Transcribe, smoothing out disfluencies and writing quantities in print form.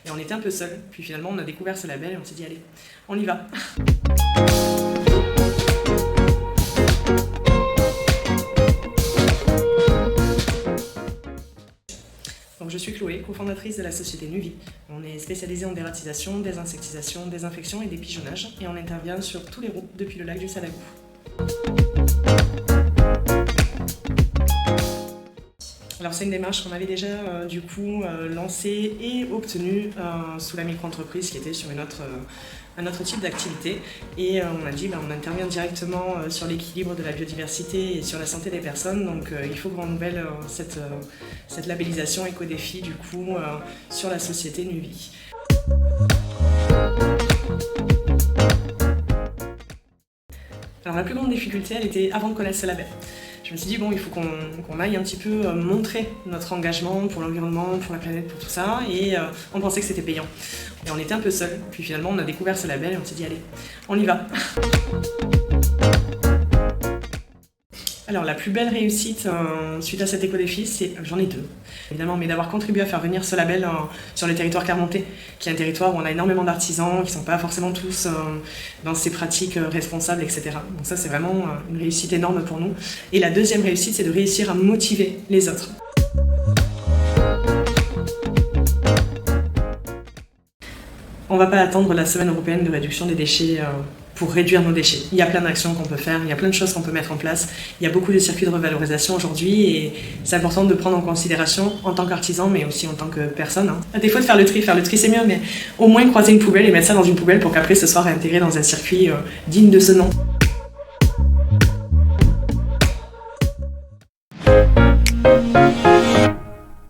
Et on était un peu seuls, puis finalement on a découvert ce label et on s'est dit allez, on y va. Donc, je suis Chloé, cofondatrice de la société Nuvi. On est spécialisé en dératisation, désinsectisation, désinfection et dépigeonnage et on intervient sur tous les routes depuis le lac du Sadagou. Alors c'est une démarche qu'on avait déjà lancée et obtenue sous la micro-entreprise qui était sur un autre type d'activité. Et on a dit on intervient directement sur l'équilibre de la biodiversité et sur la santé des personnes. Donc il faut qu'on renouvelle cette labellisation éco-défi sur la société Nuvi. Alors la plus grande difficulté, elle était avant de connaître ce label. Je me suis dit, il faut qu'on aille un petit peu montrer notre engagement pour l'environnement, pour la planète, pour tout ça, et on pensait que c'était payant. Et on était un peu seuls, puis finalement on a découvert ce label et on s'est dit, allez, on y va. Alors la plus belle réussite suite à cet éco-défi, j'en ai deux, évidemment, mais d'avoir contribué à faire venir ce label sur le territoire clermontais, qui est un territoire où on a énormément d'artisans, qui ne sont pas forcément tous dans ces pratiques responsables, etc. Donc ça c'est vraiment une réussite énorme pour nous. Et la deuxième réussite, c'est de réussir à motiver les autres. On ne va pas attendre la semaine européenne de réduction des déchets pour réduire nos déchets. Il y a plein d'actions qu'on peut faire, il y a plein de choses qu'on peut mettre en place. Il y a beaucoup de circuits de revalorisation aujourd'hui et c'est important de prendre en considération en tant qu'artisan mais aussi en tant que personne. À défaut de faire le tri c'est mieux, mais au moins croiser une poubelle et mettre ça dans une poubelle pour qu'après ce soit réintégré dans un circuit digne de ce nom.